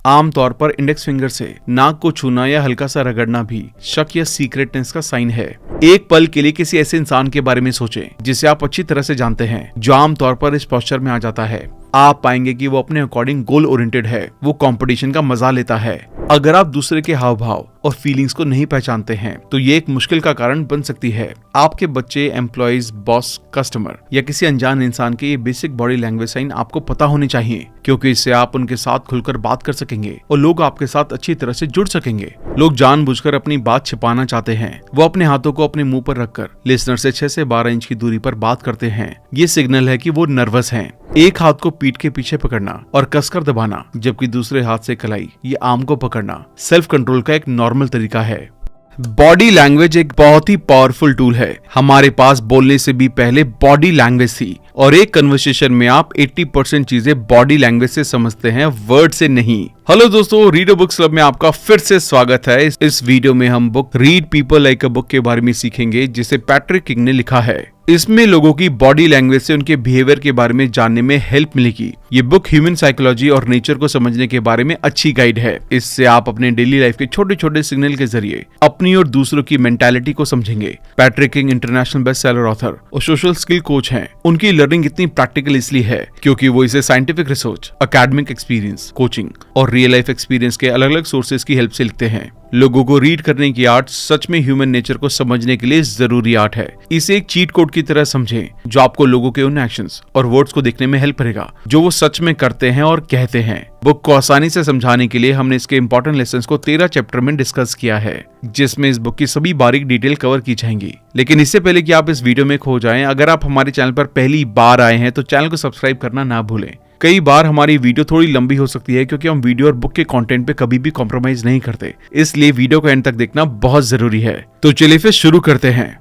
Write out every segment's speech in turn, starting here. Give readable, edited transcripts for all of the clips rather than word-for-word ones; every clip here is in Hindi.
आमतौर पर इंडेक्स फिंगर से नाक को छूना या हल्का सा रगड़ना भी शक या सीक्रेटनेस का साइन है। एक पल के लिए किसी ऐसे इंसान के बारे में सोचें जिसे आप अच्छी तरह से जानते हैं, जो आमतौर पर इस पोस्चर में आ जाता है। आप पाएंगे कि वो अपने अकॉर्डिंग गोल ओरिएंटेड है, वो कंपटीशन का मजा लेता है। अगर आप दूसरे के हाव भाव और फीलिंग्स को नहीं पहचानते हैं तो ये एक मुश्किल का कारण बन सकती है। आपके बच्चे, एम्प्लॉइज, बॉस, कस्टमर या किसी अनजान इंसान के ये बेसिक बॉडी लैंग्वेज साइन आपको पता होने चाहिए, क्योंकि इससे आप उनके साथ खुलकर बात कर सकेंगे और लोग आपके साथ अच्छी तरह से जुड़ सकेंगे। लोग जानबूझकर अपनी बात छिपाना चाहते हैं। वो अपने हाथों को अपने मुंह पर रखकर लिसनर से 6 से 12 इंच की दूरी पर बात करते हैं। ये सिग्नल है कि वो नर्वस हैं। एक हाथ को पीठ के पीछे पकड़ना और कसकर दबाना, जबकि दूसरे हाथ से कलाई या आर्म को पकड़ना सेल्फ कंट्रोल का एक नॉर्मल तरीका है। बॉडी लैंग्वेज एक बहुत ही पावरफुल टूल है। हमारे पास बोलने से भी पहले बॉडी लैंग्वेज थी और एक कन्वर्सेशन में आप 80% चीजें बॉडी लैंग्वेज से समझते हैं, वर्ड से नहीं। हेलो दोस्तों, रीड अ बुक्स क्लब में आपका फिर से स्वागत है। इस वीडियो में हम book read people like a book के बारे में सीखेंगे, जिसे पैट्रिक किंग ने लिखा है। इसमें लोगों की बॉडी लैंग्वेज से उनके बिहेवियर के बारे में जानने में हेल्प मिलेगी। ये बुक ह्यूमन साइकोलॉजी और नेचर को समझने के बारे में अच्छी गाइड है। इससे आप अपने डेली लाइफ के छोटे छोटे सिग्नल के जरिए अपनी और दूसरों की मेंटालिटी को समझेंगे। Patrick king international best seller author और सोशल स्किल कोच हैं। उनकी लर्निंग इतनी प्रैक्टिकल इसलिए है क्योंकि वो इसे scientific research, academic experience, coaching और रियल लाइफ एक्सपीरियंस के अलग अलग सोर्सेज की हेल्प से लिखते हैं। लोगों को रीड करने की आर्ट सच में ह्यूमन नेचर को समझने के लिए जरूरी आर्ट है। इसे एक चीट कोड की तरह समझें, जो आपको लोगों के उन एक्शंस और वर्ड्स को देखने में हेल्प करेगा जो वो सच में करते हैं और कहते हैं। बुक को आसानी से समझाने के लिए हमने इसके इंपॉर्टेंट लेसन्स को 13 चैप्टर में डिस्कस किया है, जिसमें इस बुक की सभी बारीक डिटेल कवर की जाएंगी। लेकिन इससे पहले कि आप इस वीडियो में खो जाएं, अगर आप हमारे चैनल पर पहली बार आए हैं तो चैनल को सब्सक्राइब करना ना भूलें। कई बार हमारी वीडियो थोड़ी लंबी हो सकती है क्योंकि हम वीडियो और बुक के कंटेंट पे कभी भी कॉम्प्रोमाइज नहीं करते, इसलिए वीडियो को एंड तक देखना बहुत जरूरी है। तो चलिए फिर शुरू करते हैं।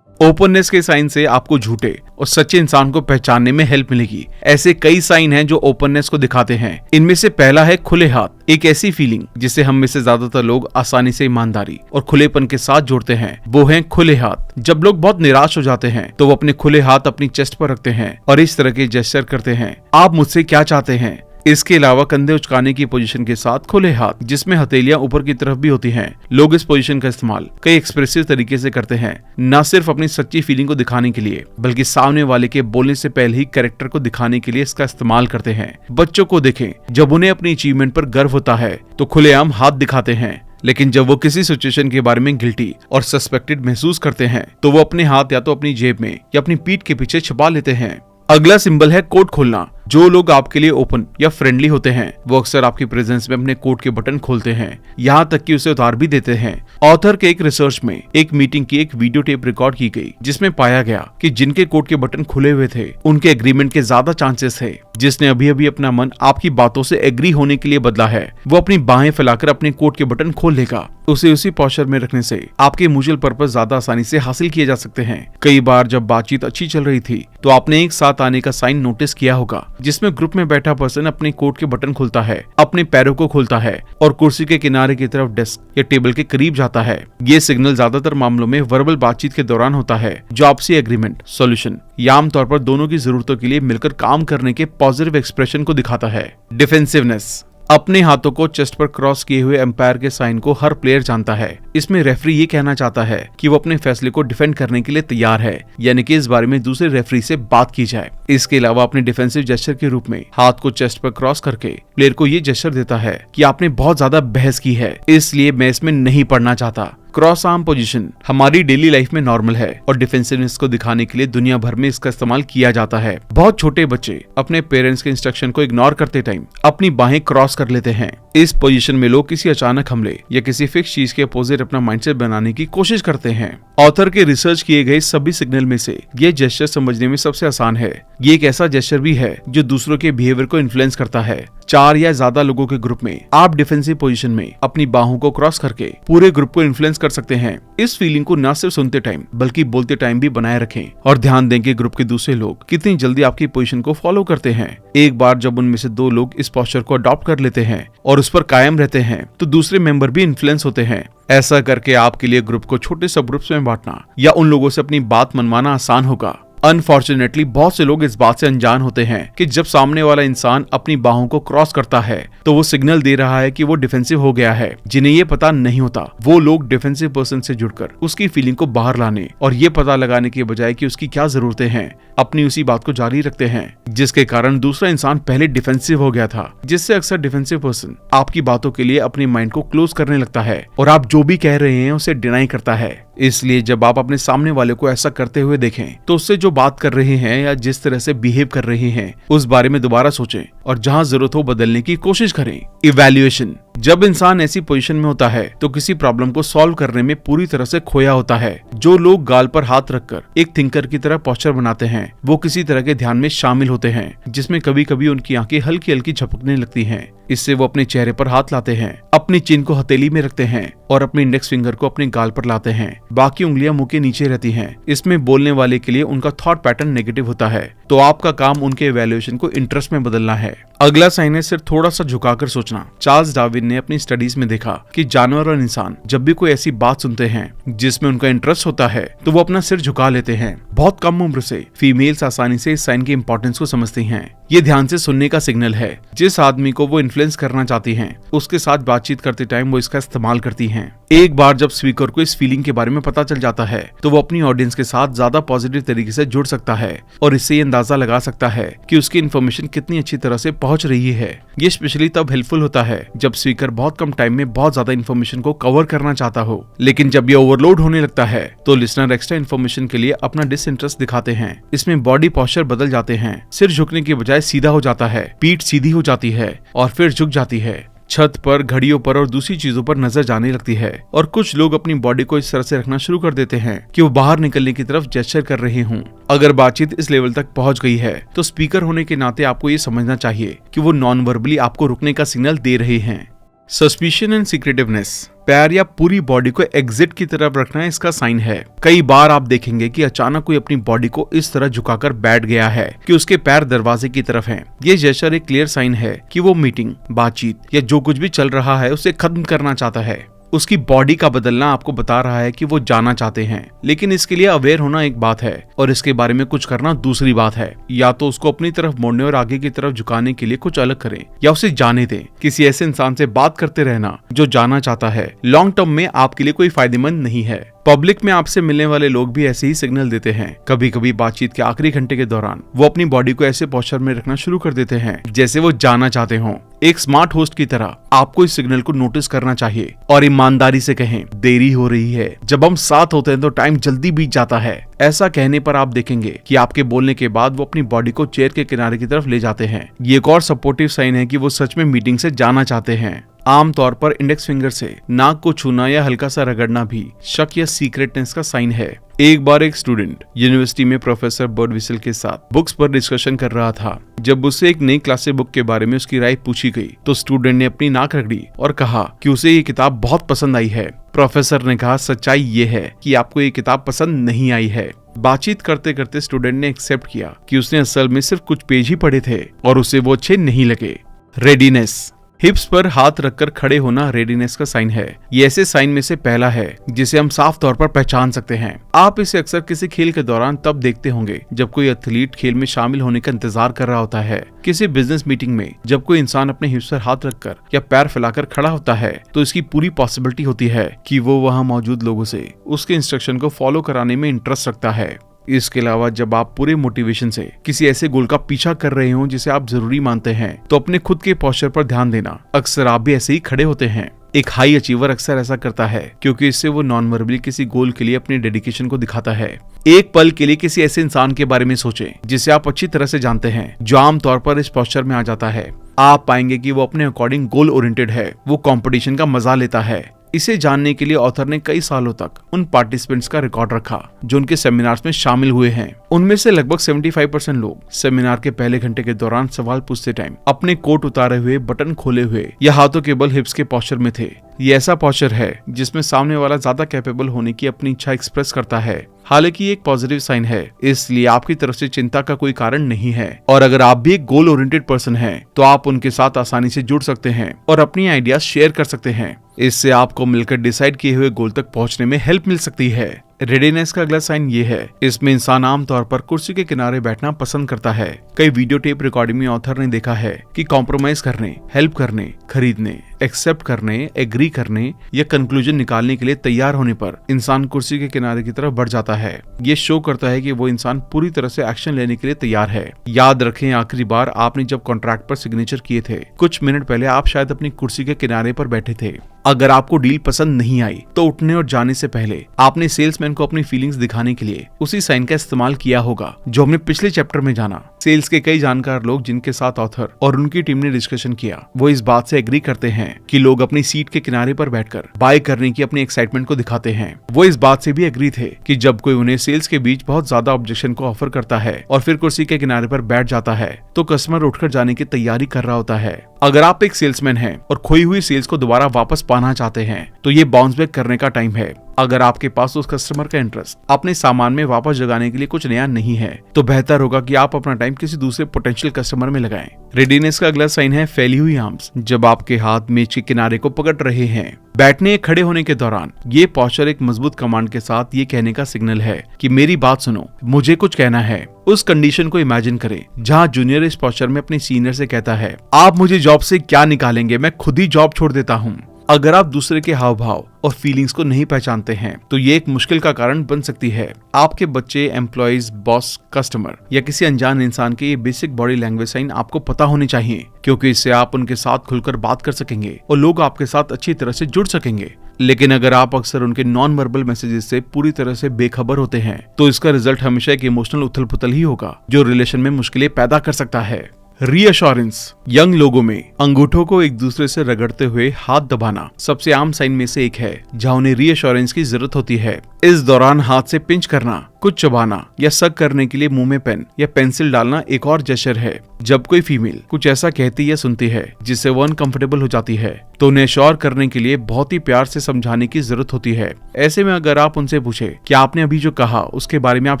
ओपननेस के साइन से आपको झूठे और सच्चे इंसान को पहचानने में हेल्प मिलेगी। ऐसे कई साइन हैं जो ओपननेस को दिखाते हैं। इनमें से पहला है खुले हाथ। एक ऐसी फीलिंग जिसे हम में से ज्यादातर लोग आसानी से ईमानदारी और खुलेपन के साथ जोड़ते हैं, वो है खुले हाथ। जब लोग बहुत निराश हो जाते हैं तो वो अपने खुले हाथ अपनी चेस्ट पर रखते हैं और इस तरह के जेस्चर करते हैं, आप मुझसे क्या चाहते हैं। इसके अलावा कंधे उचकाने की पोजीशन के साथ खुले हाथ, जिसमें हथेलियां ऊपर की तरफ भी होती हैं। लोग इस पोजीशन का इस्तेमाल कई एक्सप्रेसिव तरीके से करते हैं, न सिर्फ अपनी सच्ची फीलिंग को दिखाने के लिए, बल्कि सामने वाले के बोलने से पहले ही कैरेक्टर को दिखाने के लिए इसका इस्तेमाल करते हैं। बच्चों को देखें, जब उन्हें अपनी अचीवमेंट पर गर्व होता है तो खुलेआम हाथ दिखाते हैं, लेकिन जब वो किसी सिचुएशन के बारे में गिल्टी और सस्पेक्टेड महसूस करते हैं तो वो अपने हाथ या तो अपनी जेब में या अपनी पीठ के पीछे छुपा लेते हैं। अगला सिंबल है कोट खोलना। जो लोग आपके लिए ओपन या फ्रेंडली होते हैं वो अक्सर आपकी प्रेजेंस में अपने कोट के बटन खोलते हैं, यहाँ तक कि उसे उतार भी देते हैं। ऑथर के एक रिसर्च में एक मीटिंग की एक वीडियो टेप रिकॉर्ड की गई, जिसमें पाया गया कि जिनके कोट के बटन खुले हुए थे उनके एग्रीमेंट के ज्यादा चांसेस थे। जिसने अभी अभी अपना मन आपकी बातों से एग्री होने के लिए बदला है, वो अपनी बाहें फैलाकर अपने कोट के बटन खोल लेगा। उसे उसी पोस्चर में रखने से आपके म्यूचुअल पर्पस ज्यादा आसानी से हासिल किए जा सकते हैं। कई बार जब बातचीत अच्छी चल रही थी तो आपने एक साथ आने का साइन नोटिस किया होगा, जिसमें ग्रुप में बैठा पर्सन अपने कोट के बटन खोलता है, अपने पैरों को खोलता है और कुर्सी के किनारे की तरफ डेस्क या टेबल के करीब जाता है। ये सिग्नल ज्यादातर मामलों में वर्बल बातचीत के दौरान होता है, जो आपसी एग्रीमेंट, सॉल्यूशन या आमतौर पर दोनों की जरूरतों के लिए मिलकर काम करने के पॉजिटिव एक्सप्रेशन को दिखाता है। डिफेंसिवनेस। अपने हाथों को चेस्ट पर क्रॉस किए हुए एम्पायर के साइन को हर प्लेयर जानता है। इसमें रेफरी ये कहना चाहता है कि वो अपने फैसले को डिफेंड करने के लिए तैयार है, यानी कि इस बारे में दूसरे रेफरी से बात की जाए। इसके अलावा अपने डिफेंसिव जेस्चर के रूप में हाथ को चेस्ट पर क्रॉस करके प्लेयर को ये जेस्चर देता है कि आपने बहुत ज्यादा बहस की है, इसलिए मैं इसमें नहीं पढ़ना चाहता। क्रॉस आर्म पोजीशन हमारी डेली लाइफ में नॉर्मल है और डिफेंसिवनेस को दिखाने के लिए दुनिया भर में इसका इस्तेमाल किया जाता है। बहुत छोटे बच्चे अपने पेरेंट्स के इंस्ट्रक्शन को इग्नोर करते टाइम अपनी बाहें क्रॉस कर लेते हैं। इस पोजीशन में लोग किसी अचानक हमले या किसी फिक्स चीज के अपोजिट अपना माइंडसेट बनाने की कोशिश करते हैं। ऑथर के रिसर्च किए गए सभी सिग्नल में से ये जेस्चर समझने में सबसे आसान है। ये एक ऐसा जेस्चर भी है जो दूसरों के बिहेवियर को इन्फ्लुएंस करता है। 4 या ज्यादा लोगों के ग्रुप में आप डिफेंसिव पोजीशन में अपनी बाहों को क्रॉस करके पूरे ग्रुप को इन्फ्लुएंस कर सकते हैं। इस फीलिंग को न सिर्फ सुनते टाइम बल्कि बोलते टाइम भी बनाए रखें और ध्यान दें कि ग्रुप के दूसरे लोग कितनी जल्दी आपकी पोजीशन को फॉलो करते हैं। एक बार जब उनमें से 2 लोग इस पोस्चर को अडॉप्ट कर लेते हैं और उस पर कायम रहते हैं तो दूसरे मेंबर भी इन्फ्लुएंस होते हैं। ऐसा करके आपके लिए ग्रुप को छोटे सब ग्रुप्स में बांटना या उन लोगों से अपनी बात मनवाना आसान होगा। अनफॉर्चुनेटली बहुत से लोग इस बात से अनजान होते हैं कि जब सामने वाला इंसान अपनी बाहों को क्रॉस करता है तो वो सिग्नल दे रहा है कि वो डिफेंसिव हो गया है। जिन्हें ये पता नहीं होता वो लोग डिफेंसिव पर्सन से जुड़कर उसकी फीलिंग को बाहर लाने और ये पता लगाने के बजाय कि उसकी क्या जरूरतें हैं, अपनी उसी बात को जारी रखते हैं, जिसके कारण दूसरा इंसान पहले डिफेंसिव हो गया था। जिससे अक्सर डिफेंसिव पर्सन आपकी बातों के लिए अपनी माइंड को क्लोज करने लगता है और आप जो भी कह रहे हैं उसे डिनाई करता है। इसलिए जब आप अपने सामने वाले को ऐसा करते हुए देखें तो उससे जो बात कर रहे हैं या जिस तरह से बिहेव कर रहे हैं उस बारे में दोबारा सोचें और जहां जरूरत हो बदलने की कोशिश करें। इवैल्यूएशन। जब इंसान ऐसी पोजीशन में होता है तो किसी प्रॉब्लम को सॉल्व करने में पूरी तरह से खोया होता है। जो लोग गाल पर हाथ रखकर एक थिंकर की तरह पोस्चर बनाते हैं वो किसी तरह के ध्यान में शामिल होते हैं जिसमें कभी कभी उनकी आंखें हल्की हल्की झपकने लगती हैं। इससे वो अपने चेहरे पर हाथ लाते हैं, अपनी चिन को हथेली में रखते हैं और अपने इंडेक्स फिंगर को अपने गाल पर लाते हैं। बाकी उंगलियां मुंह के नीचे रहती हैं। इसमें बोलने वाले के लिए उनका थॉट पैटर्न नेगेटिव होता है, तो आपका काम उनके इवैल्यूएशन को इंटरेस्ट में बदलना है। अगला साइन है सिर्फ थोड़ा सा झुकाकर सोचना। चार्ल्स डार्विन ने अपनी स्टडीज में देखा कि जानवर और इंसान जब भी कोई ऐसी बात सुनते हैं जिसमें उनका इंटरेस्ट होता है तो वो अपना सिर झुका लेते हैं। बहुत कम उम्र से फीमेल्स आसानी से इस साइन की इंपॉर्टेंस को समझती हैं। ये ध्यान से सुनने का सिग्नल है। जिस आदमी को वो इन्फ्लुएंस करना चाहती हैं उसके साथ बातचीत करते टाइम वो इसका इस्तेमाल करती हैं। एक बार जब स्पीकर को इस फीलिंग के बारे में पता चल जाता है तो वो अपनी ऑडियंस के साथ ज्यादा पॉजिटिव तरीके से जुड़ सकता है और इससे ये अंदाजा लगा सकता है कि उसकी इन्फॉर्मेशन कितनी अच्छी तरह से पहुंच रही है। ये स्पेशली तब हेल्पफुल होता है जब स्पीकर बहुत कम टाइम में बहुत ज्यादा इन्फॉर्मेशन को कवर करना चाहता हो। लेकिन जब ये ओवरलोड होने लगता है तो लिसनर एक्स्ट्रा इन्फॉर्मेशन के लिए अपना डिसइंटरेस्ट दिखाते हैं। इसमें बॉडी पोस्चर बदल जाते हैं। सिर झुकने की बजाय सीधा हो जाता है, पीठ सीधी हो जाती है और फिर झुक जाती है। छत पर, घड़ियों पर और दूसरी चीजों पर नजर जाने लगती है और कुछ लोग अपनी बॉडी को इस तरह से रखना शुरू कर देते हैं कि वो बाहर निकलने की तरफ जेस्चर कर रहे हों। अगर बातचीत इस लेवल तक पहुंच गई है तो स्पीकर होने के नाते आपको ये समझना चाहिए कि वो नॉन वर्बली आपको रुकने का सिग्नल दे रहे हैं। Suspicion and secretiveness. पैर या पूरी बॉडी को एग्जिट की तरफ रखना इसका साइन है। कई बार आप देखेंगे कि अचानक कोई अपनी बॉडी को इस तरह झुकाकर बैठ गया है कि उसके पैर दरवाजे की तरफ हैं। ये जेस्चर एक क्लियर साइन है कि वो मीटिंग, बातचीत या जो कुछ भी चल रहा है उसे खत्म करना चाहता है। उसकी बॉडी का बदलना आपको बता रहा है कि वो जाना चाहते हैं। लेकिन इसके लिए अवेयर होना एक बात है और इसके बारे में कुछ करना दूसरी बात है। या तो उसको अपनी तरफ मोड़ने और आगे की तरफ झुकाने के लिए कुछ अलग करें या उसे जाने दें। किसी ऐसे इंसान से बात करते रहना जो जाना चाहता है लॉन्ग टर्म में आपके लिए कोई फायदेमंद नहीं है। पब्लिक में आपसे मिलने वाले लोग भी ऐसे ही सिग्नल देते हैं। कभी कभी बातचीत के आखिरी घंटे के दौरान वो अपनी बॉडी को ऐसे पोस्चर में रखना शुरू कर देते हैं जैसे वो जाना चाहते हों। एक स्मार्ट होस्ट की तरह आपको इस सिग्नल को नोटिस करना चाहिए और ईमानदारी से कहें, देरी हो रही है। जब हम साथ होते हैं तो टाइम जल्दी बीत जाता है। ऐसा कहने पर आप देखेंगे कि आपके बोलने के बाद वो अपनी बॉडी को चेयर के किनारे की तरफ ले जाते हैं। ये एक और सपोर्टिव साइन है कि वो सच में मीटिंग से जाना चाहते हैं। आमतौर पर इंडेक्स फिंगर से नाक को छूना या हल्का सा रगड़ना भी शक या सीक्रेटनेस का साइन है। एक बार एक स्टूडेंट यूनिवर्सिटी में प्रोफेसर बर्डविसल के साथ बुक्स पर डिस्कशन कर रहा था। जब उससे एक नई क्लासिक बुक के बारे में उसकी राय पूछी गई तो स्टूडेंट ने अपनी नाक रगड़ी और कहा कि उसे ये किताब बहुत पसंद आई है। प्रोफेसर ने कहा, सच्चाई ये है कि आपको ये किताब पसंद नहीं आई है। बातचीत करते करते स्टूडेंट ने एक्सेप्ट किया कि उसने असल में सिर्फ कुछ पेज ही पढ़े थे और उसे वो अच्छे नहीं लगे। रेडीनेस। हिप्स पर हाथ रखकर खड़े होना रेडीनेस का साइन है। ये ऐसे साइन में से पहला है जिसे हम साफ तौर पर पहचान सकते हैं। आप इसे अक्सर किसी खेल के दौरान तब देखते होंगे जब कोई एथलीट खेल में शामिल होने का इंतजार कर रहा होता है। किसी बिजनेस मीटिंग में जब कोई इंसान अपने हिप्स पर हाथ रखकर या पैर फैलाकर खड़ा होता है तो इसकी पूरी पॉसिबिलिटी होती है कि वो वहाँ मौजूद लोगों से उसके इंस्ट्रक्शन को फॉलो कराने में इंटरेस्ट रखता है। इसके अलावा जब आप पूरे मोटिवेशन से किसी ऐसे गोल का पीछा कर रहे हो जिसे आप जरूरी मानते हैं तो अपने खुद के पोस्चर पर ध्यान देना। अक्सर आप भी ऐसे ही खड़े होते हैं। एक हाई अचीवर अक्सर ऐसा करता है क्योंकि इससे वो नॉन वर्बली किसी गोल के लिए अपनी डेडिकेशन को दिखाता है। एक पल के लिए किसी ऐसे इंसान के बारे में सोचें जिसे आप अच्छी तरह से जानते हैं जो आमतौर पर इस पोस्चर में आ जाता है। आप पाएंगे कि वो अपने अकॉर्डिंग गोल ओरिएंटेड है। वो कंपटीशन का मजा लेता है। इसे जानने के लिए ऑथर ने कई सालों तक उन पार्टिसिपेंट्स का रिकॉर्ड रखा जो उनके सेमिनार्स में शामिल हुए हैं। उनमें से लगभग 75% लोग सेमिनार के पहले घंटे के दौरान सवाल पूछते टाइम अपने कोट उतारे हुए, बटन खोले हुए या हाथों के बल हिप्स के पोस्चर में थे। ये ऐसा पोस्चर है जिसमें सामने वाला ज्यादा कैपेबल होने की अपनी इच्छा एक्सप्रेस करता है। हालांकि एक पॉजिटिव साइन है, इसलिए आपकी तरफ से चिंता का कोई कारण नहीं है। और अगर आप भी एक गोल ओरिएंटेड पर्सन हैं, तो आप उनके साथ आसानी से जुड़ सकते हैं और अपनी आइडियाज शेयर कर सकते हैं। इससे आपको मिलकर डिसाइड किए हुए गोल तक पहुंचने में हेल्प मिल सकती है। रेडीनेस का अगला साइन ये है, इसमें इंसान आमतौर पर कुर्सी के किनारे बैठना पसंद करता है। कई वीडियो टेप रिकॉर्डिंग में ऑथर ने देखा है कि कॉम्प्रोमाइज करने, हेल्प करने, खरीदने, एक्सेप्ट करने, एग्री करने या कंक्लूजन निकालने के लिए तैयार होने पर इंसान कुर्सी के किनारे की तरफ बढ़ जाता है। ये शो करता है कि वो इंसान पूरी तरह से एक्शन लेने के लिए तैयार है। याद रखें, आखिरी बार आपने जब कॉन्ट्रैक्ट पर सिग्नेचर किए थे, कुछ मिनट पहले आप शायद अपनी कुर्सी के किनारे पर बैठे थे। अगर आपको डील पसंद नहीं आई तो उठने और जाने से पहले आपने सेल्समैन को अपनी फीलिंग्स दिखाने के लिए उसी साइन का इस्तेमाल किया होगा जो हमने पिछले चैप्टर में जाना। सेल्स के कई जानकार लोग जिनके साथ ऑथर और उनकी टीम ने डिस्कशन किया, वो इस बात से एग्री करते हैं कि लोग अपनी सीट के किनारे पर बैठकर बाय करने की अपनी एक्साइटमेंट को दिखाते हैं। वो इस बात से भी एग्री थे कि जब कोई उन्हें सेल्स के बीच बहुत ज्यादा ऑब्जेक्शन को ऑफर करता है और फिर कुर्सी के किनारे पर बैठ जाता है तो कस्टमर उठकर जाने की तैयारी कर रहा होता है। अगर आप एक सेल्समैन हैं और खोई हुई सेल्स को दोबारा वापस पाना चाहते हैं तो ये बाउंस बैक करने का टाइम है। अगर आपके पास उस कस्टमर का इंटरेस्ट अपने सामान में वापस जगाने के लिए कुछ नया नहीं है तो बेहतर होगा कि आप अपना टाइम किसी दूसरे पोटेंशियल कस्टमर में लगाएं। रेडीनेस का अगला साइन है फैली हुई आर्म्स। जब आपके हाथ मेज के किनारे को पकड़ रहे हैं, बैठने या खड़े होने के दौरान ये पोस्चर एक मजबूत कमांड के साथ ये कहने का सिग्नल है कि मेरी बात सुनो, मुझे कुछ कहना है। उस कंडीशन को इमेजिन करें जहां जूनियर इस पोस्चर में अपने सीनियर से कहता है, आप मुझे जॉब से क्या निकालेंगे, मैं खुद ही जॉब छोड़ देता हूँ। अगर आप दूसरे के हाव भाव और फीलिंग्स को नहीं पहचानते हैं तो ये एक मुश्किल का कारण बन सकती है। आपके बच्चे, एम्प्लॉइज, बॉस, कस्टमर या किसी अनजान इंसान के ये बेसिक बॉडी लैंग्वेज साइन आपको पता होने चाहिए, क्योंकि इससे आप उनके साथ खुलकर बात कर सकेंगे और लोग आपके साथ अच्छी तरह से जुड़ सकेंगे। लेकिन अगर आप अक्सर उनके नॉन वर्बल मैसेजेस से पूरी तरह से बेखबर होते हैं तो इसका रिजल्ट हमेशा एक इमोशनल उथल पुथल ही होगा जो रिलेशन में मुश्किलें पैदा कर सकता है। रीअश्योरेंस। यंग लोगों में अंगूठों को एक दूसरे से रगड़ते हुए हाथ दबाना सबसे आम साइन में से एक है जहां उन्हें रीअश्योरेंस की जरूरत होती है। इस दौरान हाथ से पिंच करना, कुछ चबाना या सक करने के लिए मुंह में पेन या पेंसिल डालना एक और जेस्चर है। जब कोई फीमेल कुछ ऐसा कहती या सुनती है जिससे वो अनकंफर्टेबल हो जाती है तो उन्हें श्योर करने के लिए बहुत ही प्यार से समझाने की जरूरत होती है। ऐसे में अगर आप उनसे पूछे कि आपने अभी जो कहा उसके बारे में आप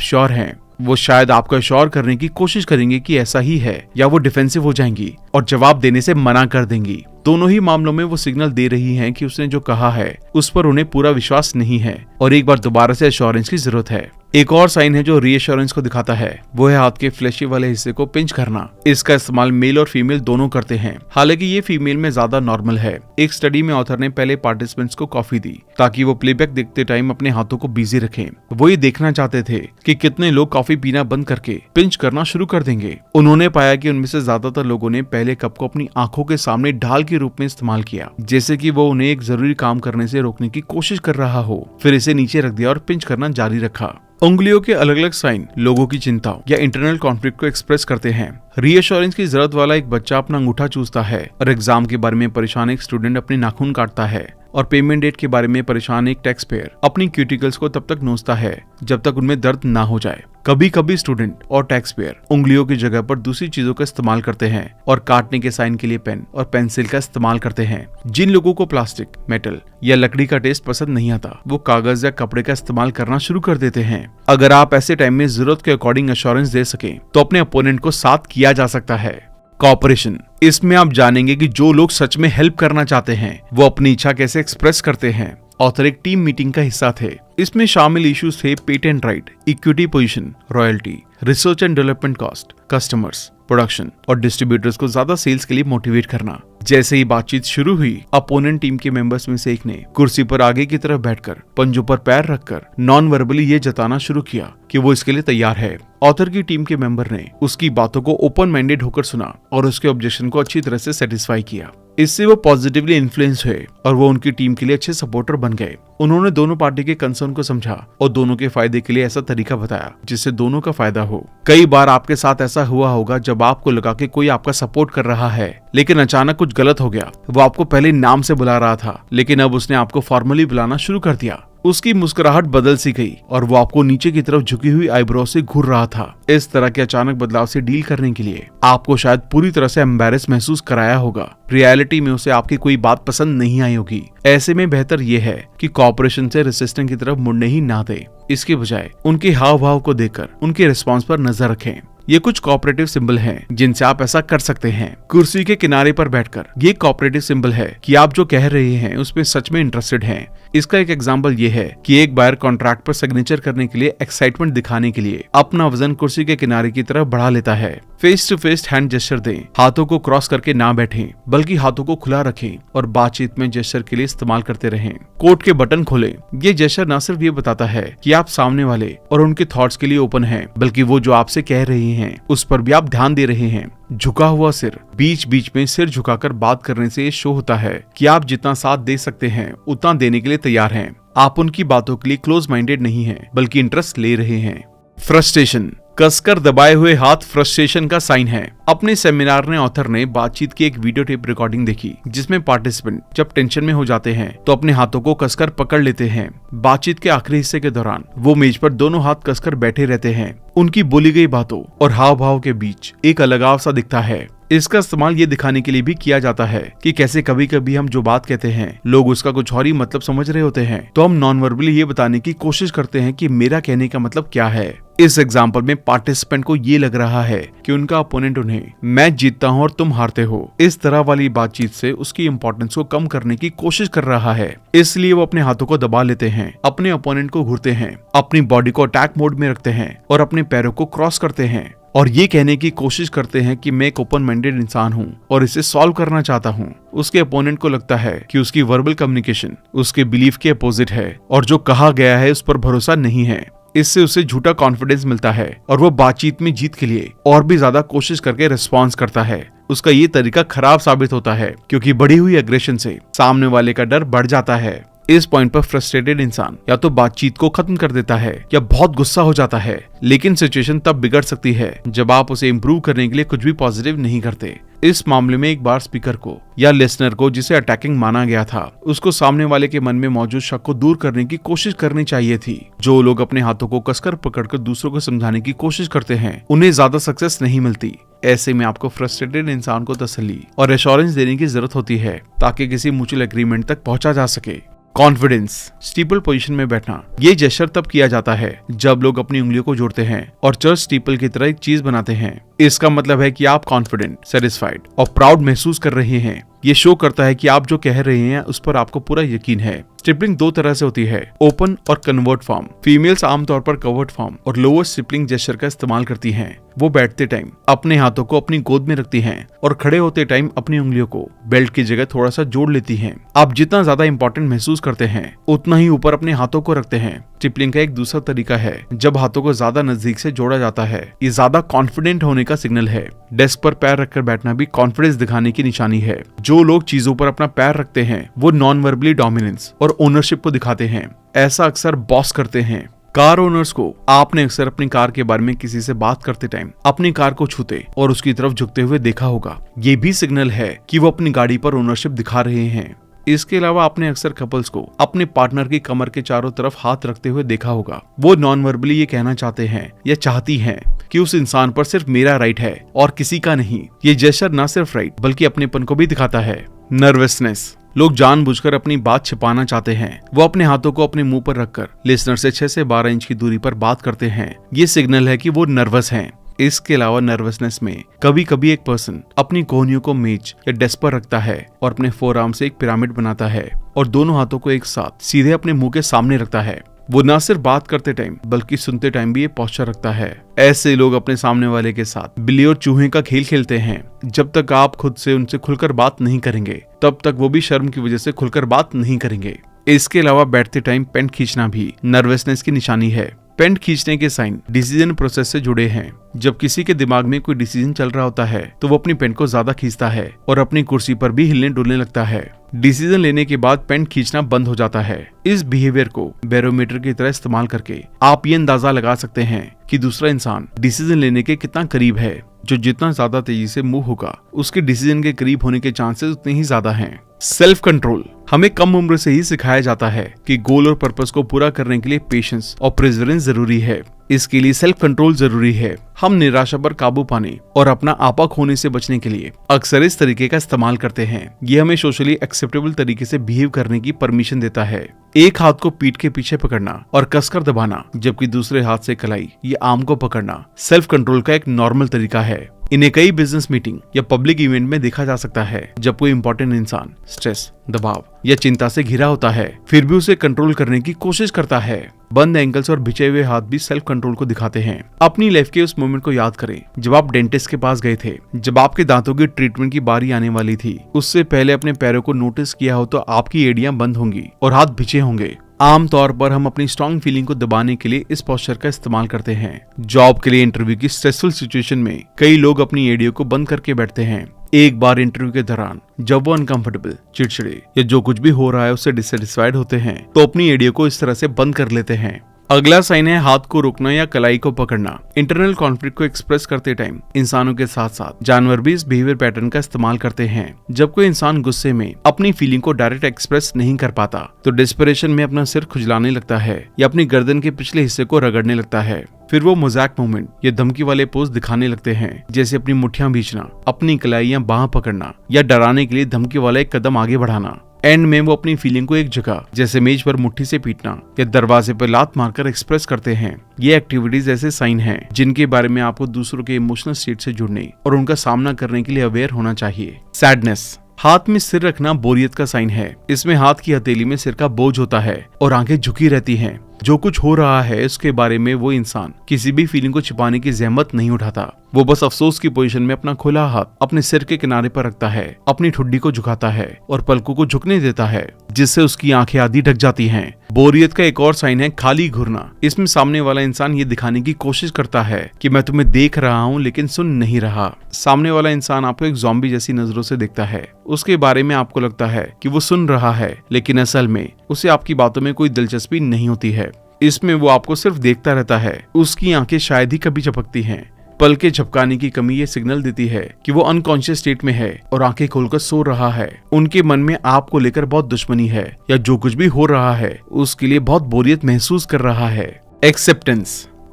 श्योर हैं, वो शायद आपको श्योर करने की कोशिश करेंगे कि ऐसा ही है, या वो डिफेंसिव हो जाएंगी और जवाब देने से मना कर देंगी। दोनों ही मामलों में वो सिग्नल दे रही हैं कि उसने जो कहा है उस पर उन्हें पूरा विश्वास नहीं है और एक बार दोबारा से एश्योरेंस की जरूरत है। एक और साइन है जो रीअश्योरेंस को दिखाता है, वो है हाथ के फ्लैशी वाले हिस्से को पिंच करना। इसका इस्तेमाल मेल और फीमेल दोनों करते हैं, हालांकि ये फीमेल में ज्यादा नॉर्मल है। एक स्टडी में ऑथर ने पहले पार्टिसिपेंट्स को कॉफी दी ताकि वो प्लेबैक देखते टाइम अपने हाथों को बिजी रखें। वो ये देखना चाहते थे कि कितने लोग कॉफी पीना बंद करके पिंच करना शुरू कर देंगे। उन्होंने पाया कि उनमें से ज्यादातर लोगों ने पहले कप को अपनी आंखों के सामने ढाल के रूप में इस्तेमाल किया, जैसे कि वो उन्हें एक जरूरी काम करने से रोकने की कोशिश कर रहा हो। फिर इसे नीचे रख दिया और पिंच करना जारी रखा। उंगलियों के अलग अलग साइन लोगों की चिंता या इंटरनल कॉन्फ्लिक्ट को एक्सप्रेस करते हैं। रीअश्योरेंस की जरूरत वाला एक बच्चा अपना अंगूठा चूसता है और एग्जाम के बारे में परेशान एक स्टूडेंट अपने नाखून काटता है और पेमेंट डेट के बारे में परेशान एक टैक्स पेयर अपनी क्यूटिकल्स को तब तक नोचता है जब तक उनमें दर्द ना हो जाए। कभी कभी स्टूडेंट और टैक्स पेयर उंगलियों की जगह पर दूसरी चीजों का इस्तेमाल करते हैं और काटने के साइन के लिए पेन और पेंसिल का इस्तेमाल करते हैं। जिन लोगों को प्लास्टिक, मेटल या लकड़ी का टेस्ट पसंद नहीं आता वो कागज या कपड़े का इस्तेमाल करना शुरू कर देते हैं। अगर आप ऐसे टाइम में जरूरत के अकॉर्डिंग एश्योरेंस दे सके तो अपने अपोनेंट को साथ किया जा सकता है। कॉपरेशन। इसमें आप जानेंगे कि जो लोग सच में हेल्प करना चाहते हैं वो अपनी इच्छा कैसे एक्सप्रेस करते हैं। ऑथर एक टीम मीटिंग का हिस्सा थे। इसमें शामिल इश्यूज थे patent right, equity position, royalty, research and development cost, customers, production और डिस्ट्रीब्यूटर्स को ज्यादा सेल्स के लिए मोटिवेट करना। जैसे ही बातचीत शुरू हुई, अपोनेंट टीम के मेंबर्स में से एक ने कुर्सी पर आगे की तरफ बैठकर पंजों पर पैर रखकर नॉन वर्बली ये जताना शुरू किया कि वो इसके लिए तैयार है। ऑथर की टीम के मेंबर ने उसकी बातों को ओपन माइंडेड होकर सुना और उसके ऑब्जेक्शन को अच्छी तरह से सेटिस्फाई किया। इससे वो पॉजिटिवली इन्फ्लुएंस हुए और वो उनकी टीम के लिए अच्छे सपोर्टर बन गए। उन्होंने दोनों पार्टी के कंसर्न को समझा और दोनों के फायदे के लिए ऐसा तरीका बताया जिससे दोनों का फायदा हो। कई बार आपके साथ ऐसा हुआ होगा जब आपको लगा कि कोई आपका सपोर्ट कर रहा है लेकिन अचानक कुछ गलत हो गया। वो आपको पहले नाम से बुला रहा था लेकिन अब उसने आपको फॉर्मली बुलाना शुरू कर दिया। उसकी मुस्कुराहट बदल सी गई और वो आपको नीचे की तरफ झुकी हुई आईब्रो से घूर रहा था। इस तरह के अचानक बदलाव से डील करने के लिए आपको शायद पूरी तरह से एम्बैरेस महसूस कराया होगा। रियलिटी में उसे आपकी कोई बात पसंद नहीं आई होगी। ऐसे में बेहतर ये है कि कॉपरेशन से रेसिस्टेंट की तरफ मुड़ने ही ना दे। इसके बजाय उनके हाव भाव को देखकर उनके रिस्पॉन्स पर नजर रखें। ये कुछ कोऑपरेटिव सिंबल हैं जिनसे आप ऐसा कर सकते हैं। कुर्सी के किनारे पर बैठकर, ये कोऑपरेटिव सिंबल है कि आप जो कह रहे हैं उसमें सच में इंटरेस्टेड हैं। इसका एक एग्जांपल ये है कि एक बायर कॉन्ट्रैक्ट पर सिग्नेचर करने के लिए एक्साइटमेंट दिखाने के लिए अपना वजन कुर्सी के किनारे की तरफ बढ़ा लेता है। Face to face hand gesture दें, हाथों को क्रॉस करके ना बैठें, बल्कि हाथों को खुला रखें और बातचीत में जेस्चर के लिए इस्तेमाल करते रहें। कोट के बटन खोलें, ये जेस्चर न सिर्फ ये बताता है कि आप सामने वाले और उनके थॉट्स के लिए ओपन हैं, बल्कि वो जो आपसे कह रहे हैं उस पर भी आप ध्यान दे रहे हैं। झुका हुआ सिर, बीच बीच में सिर झुकाकर बात करने से ये शो होता है कि आप जितना साथ दे सकते हैं उतना देने के लिए तैयार हैं। आप उनकी बातों के लिए क्लोज माइंडेड नहीं हैं, बल्कि इंटरेस्ट ले रहे हैं। फ्रस्ट्रेशन, कसकर दबाए हुए हाथ फ्रस्ट्रेशन का साइन है। अपने सेमिनार में ऑथर ने बातचीत की एक वीडियो टेप रिकॉर्डिंग देखी जिसमें पार्टिसिपेंट जब टेंशन में हो जाते हैं तो अपने हाथों को कसकर पकड़ लेते हैं। बातचीत के आखिरी हिस्से के दौरान वो मेज पर दोनों हाथ कसकर बैठे रहते हैं। उनकी बोली गई बातों और हाव भाव के बीच एक अलगाव सा दिखता है। इसका इस्तेमाल ये दिखाने के लिए भी किया जाता है कि कैसे कभी कभी हम जो बात कहते हैं लोग उसका कुछ और ही मतलब समझ रहे होते हैं, तो हम नॉन वर्बली ये बताने की कोशिश करते हैं कि मेरा कहने का मतलब क्या है। इस एग्जाम्पल में पार्टिसिपेंट को ये लग रहा है कि उनका अपोनेंट उन्हें मैं जीतता हूँ और तुम हारते हो इस तरह वाली बातचीत से उसकी इम्पोर्टेंस को कम करने की कोशिश कर रहा है। इसलिए वो अपने हाथों को दबा लेते हैं, अपने अपोनेंट को घूरते हैं, अपनी बॉडी को अटैक मोड में रखते हैं और अपने पैरों को क्रॉस करते हैं और ये कहने की कोशिश करते हैं कि मैं एक ओपन माइंडेड इंसान हूँ और इसे सॉल्व करना चाहता हूँ। उसके अपोनेंट को लगता है कि उसकी वर्बल कम्युनिकेशन उसके बिलीफ के अपोजिट है और जो कहा गया है उस पर भरोसा नहीं है। इससे उसे झूठा कॉन्फिडेंस मिलता है और वो बातचीत में जीत के लिए और भी ज्यादा कोशिश करके रिस्पॉन्स करता है। उसका ये तरीका खराब साबित होता है क्योंकि बढ़ी हुई एग्रेशन से सामने वाले का डर बढ़ जाता है। इस पॉइंट पर फ्रस्ट्रेटेड इंसान या तो बातचीत को खत्म कर देता है या बहुत गुस्सा हो जाता है, लेकिन सिचुएशन तब बिगड़ सकती है जब आप उसे इम्प्रूव करने के लिए कुछ भी पॉजिटिव नहीं करते। इस मामले में एक बार स्पीकर को या लिसनर को जिसे अटैकिंग माना गया था उसको सामने वाले के मन में मौजूद शक को दूर करने की कोशिश करनी चाहिए थी। जो लोग अपने हाथों को कसकर पकड़कर दूसरों को समझाने की कोशिश करते हैं उन्हें ज्यादा सक्सेस नहीं मिलती। ऐसे में आपको फ्रस्ट्रेटेड इंसान को तसल्ली और एश्योरेंस देने की जरूरत होती है ताकि किसी म्यूचुअल एग्रीमेंट तक पहुंचा जा सके। कॉन्फिडेंस, स्टीपल पोजीशन में बैठना, ये जेस्चर तब किया जाता है जब लोग अपनी उंगलियों को जोड़ते हैं और चर्च स्टीपल की तरह एक चीज बनाते हैं। इसका मतलब है कि आप कॉन्फिडेंट, सेटिस्फाइड और प्राउड महसूस कर रहे हैं। ये शो करता है कि आप जो कह रहे हैं उस पर आपको पूरा यकीन है। स्टिपलिंग दो तरह से होती है, ओपन और कन्वर्ट फॉर्म। फीमेल्स आमतौर पर कवर्ट फॉर्म और लोअर स्टिपलिंग जेस्चर का इस्तेमाल करती हैं। वो बैठते टाइम अपने हाथों को अपनी गोद में रखती हैं और खड़े होते टाइम अपनी उंगलियों को बेल्ट की जगह थोड़ा सा जोड़ लेती हैं। आप जितना ज्यादा इंपॉर्टेंट महसूस करते हैं उतना ही ऊपर अपने हाथों को रखते हैं। स्टिपलिंग का एक दूसरा तरीका है जब हाथों को ज्यादा नजदीक से जोड़ा जाता है। ये ज्यादा कॉन्फिडेंट होने का सिग्नल है। डेस्क पर पैर रखकर बैठना भी कॉन्फिडेंस दिखाने की निशानी है। जो लोग चीजों पर अपना पैर रखते हैं वो नॉन वर्बली डोमिनेंस और ओनरशिप को दिखाते हैं। ऐसा अक्सर बॉस करते हैं। कार ओनर्स को आपने अक्सर अपनी कार के बारे में किसी से बात करते टाइम अपनी कार को छूते और उसकी तरफ झुकते हुए देखा होगा। ये भी सिग्नल है कि वो अपनी गाड़ी पर ओनरशिप दिखा रहे हैं। इसके अलावा आपने अक्सर कपल्स को अपने पार्टनर की कमर के चारों तरफ हाथ रखते हुए देखा होगा। वो नॉन वर्बली ये कहना चाहते हैं या चाहती हैं कि उस इंसान पर सिर्फ मेरा राइट है और किसी का नहीं। ये जेस्चर न सिर्फ राइट बल्कि अपनेपन को भी दिखाता है। नर्वसनेस, लोग जानबूझकर अपनी बात छिपाना चाहते हैं। वो अपने हाथों को अपने मुंह पर रखकर लिसनर से 6 से 12 इंच की दूरी पर बात करते हैं। ये सिग्नल है कि वो नर्वस हैं। इसके अलावा नर्वसनेस में कभी कभी एक पर्सन अपनी कोहनियों को मेज या डेस्क पर रखता है और अपने फोरआर्म से एक पिरामिड बनाता है और दोनों हाथों को एक साथ सीधे अपने मुंह के सामने रखता है। वो न सिर्फ बात करते टाइम बल्कि सुनते टाइम भी ये पोस्चर रखता है। ऐसे लोग अपने सामने वाले के साथ बिल्ली और चूहे का खेल खेलते हैं। जब तक आप खुद से उनसे खुलकर बात नहीं करेंगे तब तक वो भी शर्म की वजह से खुलकर बात नहीं करेंगे। इसके अलावा बैठते टाइम पेंट खींचना भी नर्वसनेस की निशानी है। पेंट खींचने के साइन डिसीजन प्रोसेस से जुड़े हैं। जब किसी के दिमाग में कोई डिसीजन चल रहा होता है तो वो अपनी पेन को ज्यादा खींचता है और अपनी कुर्सी पर भी हिलने डुलने लगता है। डिसीजन लेने के बाद पेन खींचना बंद हो जाता है। इस बिहेवियर को बैरोमीटर की तरह इस्तेमाल करके आप ये अंदाजा लगा सकते हैं कि दूसरा इंसान डिसीजन लेने के कितना करीब है। जो जितना ज्यादा तेजी से मूव होगा उसके डिसीजन के करीब होने के चांसेस उतने ही ज्यादा हैं। सेल्फ कंट्रोल, हमें कम उम्र से ही सिखाया जाता है कि गोल और पर्पस को पूरा करने के लिए पेशेंस और प्रेजरेंस जरूरी है। इसके लिए सेल्फ कंट्रोल जरूरी है। हम निराशा पर काबू पाने और अपना आपा खोने से बचने के लिए अक्सर इस तरीके का इस्तेमाल करते हैं। ये हमें सोशली एक्सेप्टेबल तरीके से बिहेव करने की परमिशन देता है। एक हाथ को पीठ के पीछे पकड़ना और कसकर दबाना, जबकि दूसरे हाथ से कलाई या आर्म को पकड़ना सेल्फ कंट्रोल का एक नॉर्मल तरीका है। इन्हें कई बिजनेस मीटिंग या पब्लिक इवेंट में देखा जा सकता है। जब कोई इंपॉर्टेंट इंसान स्ट्रेस, दबाव या चिंता से घिरा होता है, फिर भी उसे कंट्रोल करने की कोशिश करता है। बंद एंकल्स और बिछे हुए हाथ भी सेल्फ कंट्रोल को दिखाते हैं। अपनी लाइफ के उस मोमेंट को याद करें जब आप डेंटिस्ट के पास गए थे, जब आपके दांतों की ट्रीटमेंट की बारी आने वाली थी। उससे पहले अपने पैरों को नोटिस किया हो तो आपकी एड़ियां बंद होंगी और हाथ बिछे होंगे। आमतौर पर हम अपनी स्ट्रॉन्ग फीलिंग को दबाने के लिए इस पोस्चर का इस्तेमाल करते हैं। जॉब के लिए इंटरव्यू की स्ट्रेसफुल सिचुएशन में कई लोग अपनी एड़ियों को बंद करके बैठते हैं। एक बार इंटरव्यू के दौरान जब वो अनकंफर्टेबल, चिड़चिड़े या जो कुछ भी हो रहा है उससे डिससेटिस्फाइड होते हैं, तो अपनी एड़ियों को इस तरह से बंद कर लेते हैं। अगला साइन है हाथ को रोकना या कलाई को पकड़ना। इंटरनल कॉन्फ्लिक्ट को एक्सप्रेस करते टाइम इंसानों के साथ साथ जानवर भी इस बिहेवियर पैटर्न का इस्तेमाल करते हैं। जब कोई इंसान गुस्से में अपनी फीलिंग को डायरेक्ट एक्सप्रेस नहीं कर पाता, तो डिस्परेशन में अपना सिर खुजलाने लगता है या अपनी गर्दन के पिछले हिस्से को रगड़ने लगता है। फिर वो मजाक मूवमेंट या धमकी वाले पोज दिखाने लगते हैं, जैसे अपनी मुट्ठियां भींचना, अपनी कलाई या बाह पकड़ना या डराने के लिए धमकी वाला एक कदम आगे बढ़ाना। एंड में वो अपनी फीलिंग को एक जगह जैसे मेज पर मुट्ठी से पीटना या दरवाजे पर लात मारकर एक्सप्रेस करते हैं। ये एक्टिविटीज ऐसे साइन हैं जिनके बारे में आपको दूसरों के इमोशनल स्टेट से जुड़ने और उनका सामना करने के लिए अवेयर होना चाहिए। सैडनेस, हाथ में सिर रखना बोरियत का साइन है। इसमें हाथ की हथेली में सिर का बोझ होता है और आंखें झुकी रहती हैं। जो कुछ हो रहा है उसके बारे में वो इंसान किसी भी फीलिंग को छिपाने की जहमत नहीं उठाता। वो बस अफसोस की पोजीशन में अपना खुला हाथ अपने सिर के किनारे पर रखता है, अपनी ठुड्डी को झुकाता है और पलकों को झुकने देता है, जिससे उसकी आंखें आधी ढक जाती हैं। बोरियत का एक और साइन है खाली घूरना। इसमें सामने वाला इंसान ये दिखाने की कोशिश करता है कि मैं तुम्हें देख रहा हूँ लेकिन सुन नहीं रहा। सामने वाला इंसान आपको एक ज़ॉम्बी जैसी नजरों से देखता है। उसके बारे में आपको लगता है कि वो सुन रहा है, लेकिन असल में उसे आपकी बातों में कोई दिलचस्पी नहीं होती है। इसमें वो आपको सिर्फ देखता रहता है। उसकी आंखें शायद ही कभी झपकती हैं। पलके झपकाने की कमी ये सिग्नल देती है कि वो अनकॉन्शियस स्टेट में है और आंखें खोलकर सो रहा है। उनके मन में आपको लेकर बहुत दुश्मनी है या जो कुछ भी हो रहा है उसके लिए बहुत बोरियत महसूस कर रहा है।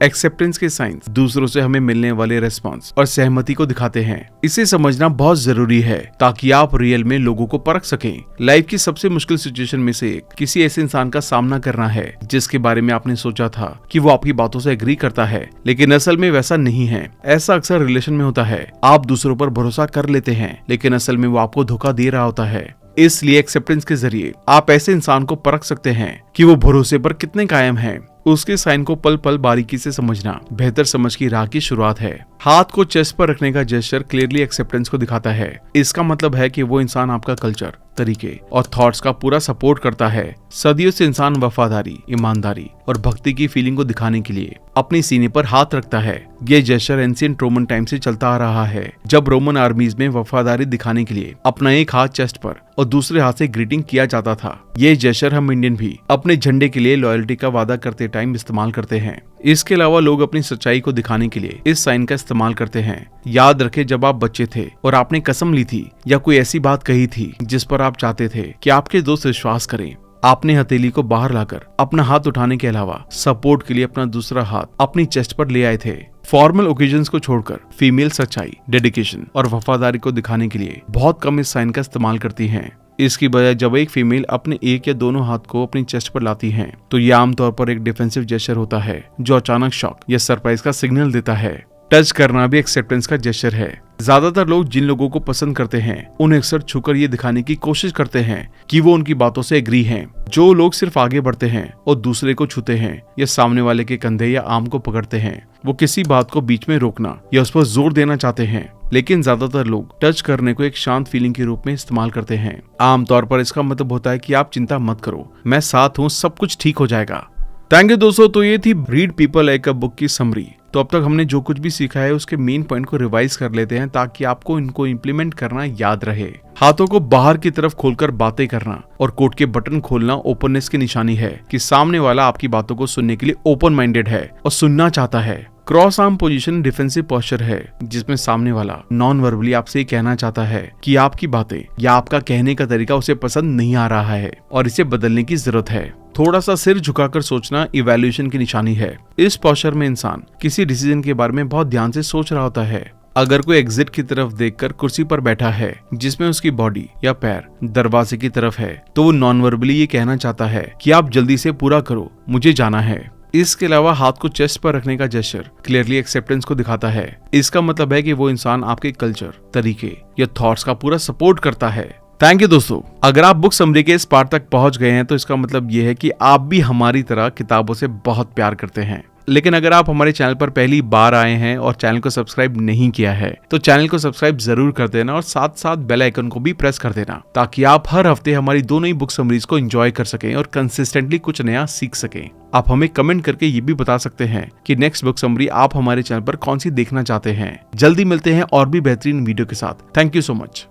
एक्सेप्टेंस के साइंस दूसरों से हमें मिलने वाले रेस्पॉन्स और सहमति को दिखाते हैं। इसे समझना बहुत जरूरी है ताकि आप रियल में लोगों को परख सकें। लाइफ की सबसे मुश्किल सिचुएशन में से एक किसी ऐसे इंसान का सामना करना है जिसके बारे में आपने सोचा था कि वो आपकी बातों से एग्री करता है, लेकिन असल में वैसा नहीं है। ऐसा अक्सर रिलेशन में होता है। आप दूसरों पर भरोसा कर लेते हैं, लेकिन असल में वो आपको धोखा दे रहा होता है। इसलिए एक्सेप्टेंस के जरिए आप ऐसे इंसान को परख सकते हैं कि वो भरोसे पर कितने कायम हैं। उसके साइन को पल पल बारीकी से समझना बेहतर समझ की राह की शुरुआत है। हाथ को चेस्ट पर रखने का जेस्चर क्लियरली एक्सेप्टेंस को दिखाता है। इसका मतलब है कि वो इंसान आपका कल्चर, तरीके और थॉट्स का पूरा सपोर्ट करता है। सदियों से इंसान वफादारी, ईमानदारी और भक्ति की फीलिंग को दिखाने के लिए अपने सीने पर हाथ रखता है। ये जेस्चर एंशिएंट रोमन टाइम से चलता आ रहा है, जब रोमन आर्मीज में वफादारी दिखाने के लिए अपना एक हाथ चेस्ट पर और दूसरे हाथ से ग्रीटिंग किया जाता था। ये जेस्चर हम इंडियन भी अपने झंडे के लिए लॉयल्टी का वादा करते टाइम इस्तेमाल करते हैं। इसके अलावा लोग अपनी सच्चाई को दिखाने के लिए इस साइन का इस्तेमाल करते हैं। याद रखें, जब आप बच्चे थे और आपने कसम ली थी या कोई ऐसी बात कही थी जिस पर आप चाहते थे कि आपके दोस्त विश्वास करें, आपने हथेली को बाहर लाकर अपना हाथ उठाने के अलावा सपोर्ट के लिए अपना दूसरा हाथ अपनी चेस्ट पर ले आए थे। फॉर्मल ओकेजन्स को छोड़कर फीमेल सच्चाई, डेडिकेशन और वफादारी को दिखाने के लिए बहुत कम इस साइन का इस्तेमाल करती हैं। इसकी बजाय जब एक फीमेल अपने एक या दोनों हाथ को अपनी चेस्ट पर लाती हैं, तो यह आमतौर पर एक डिफेंसिव जेस्चर होता है जो अचानक शॉक या सरप्राइज का सिग्नल देता है। टच करना भी एक्सेप्टेंस का जेस्चर है। ज्यादातर लोग जिन लोगों को पसंद करते हैं उन्हें अक्सर छूकर ये दिखाने की कोशिश करते हैं कि वो उनकी बातों से एग्री हैं। जो लोग सिर्फ आगे बढ़ते हैं और दूसरे को छूते हैं या सामने वाले के कंधे या आर्म को पकड़ते हैं, वो किसी बात को बीच में रोकना या उस पर जोर देना चाहते हैं। लेकिन ज्यादातर लोग टच करने को एक शांत फीलिंग के रूप में इस्तेमाल करते हैं। आमतौर पर इसका मतलब होता है कि आप चिंता मत करो, मैं साथ हूँ, सब कुछ ठीक हो जाएगा। थैंक यू दोस्तों। तो ये थी read people like a book की समरी। तो अब तक हमने जो कुछ भी सीखा है उसके मेन पॉइंट को रिवाइज कर लेते हैं ताकि आपको इनको इम्प्लीमेंट करना याद रहे। हाथों को बाहर की तरफ खोलकर बातें करना और कोट के बटन खोलना ओपननेस की निशानी है कि सामने वाला आपकी बातों को सुनने के लिए ओपन माइंडेड है और सुनना चाहता है। Cross arm position defensive posture है जिसमें सामने वाला नॉन वर्बली आपसे ये कहना चाहता है कि आपकी बातें या आपका कहने का तरीका उसे पसंद नहीं आ रहा है और इसे बदलने की जरूरत है। थोड़ा सा सिर झुकाकर सोचना इवैल्यूएशन की निशानी है। इस पोस्चर में इंसान किसी डिसीजन के बारे में बहुत ध्यान से सोच रहा होता है। अगर कोई एग्जिट की तरफ देखकर कुर्सी पर बैठा है जिसमें उसकी बॉडी या पैर दरवाजे की तरफ है, तो वो नॉन वर्बली ये कहना चाहता है कि आप जल्दी से पूरा करो, मुझे जाना है। इसके अलावा हाथ को चेस्ट पर रखने का जेस्चर क्लियरली एक्सेप्टेंस को दिखाता है। इसका मतलब है कि वो इंसान आपके कल्चर, तरीके या थॉट्स का पूरा सपोर्ट करता है। थैंक यू दोस्तों। अगर आप बुक समरी के इस पार्ट तक पहुंच गए हैं तो इसका मतलब ये है कि आप भी हमारी तरह किताबों से बहुत प्यार करते हैं। लेकिन अगर आप हमारे चैनल पर पहली बार आए हैं और चैनल को सब्सक्राइब नहीं किया है तो चैनल को सब्सक्राइब जरूर कर देना और साथ साथ बेल आइकन को भी प्रेस कर देना, ताकि आप हर हफ्ते हमारी दोनों ही बुक समरीज को एंजॉय कर सकें और कंसिस्टेंटली कुछ नया सीख सकें। आप हमें कमेंट करके ये भी बता सकते हैं कि नेक्स्ट बुक समरी आप हमारे चैनल पर कौन सी देखना चाहते हैं। जल्दी मिलते हैं और भी बेहतरीन वीडियो के साथ। Thank you so much.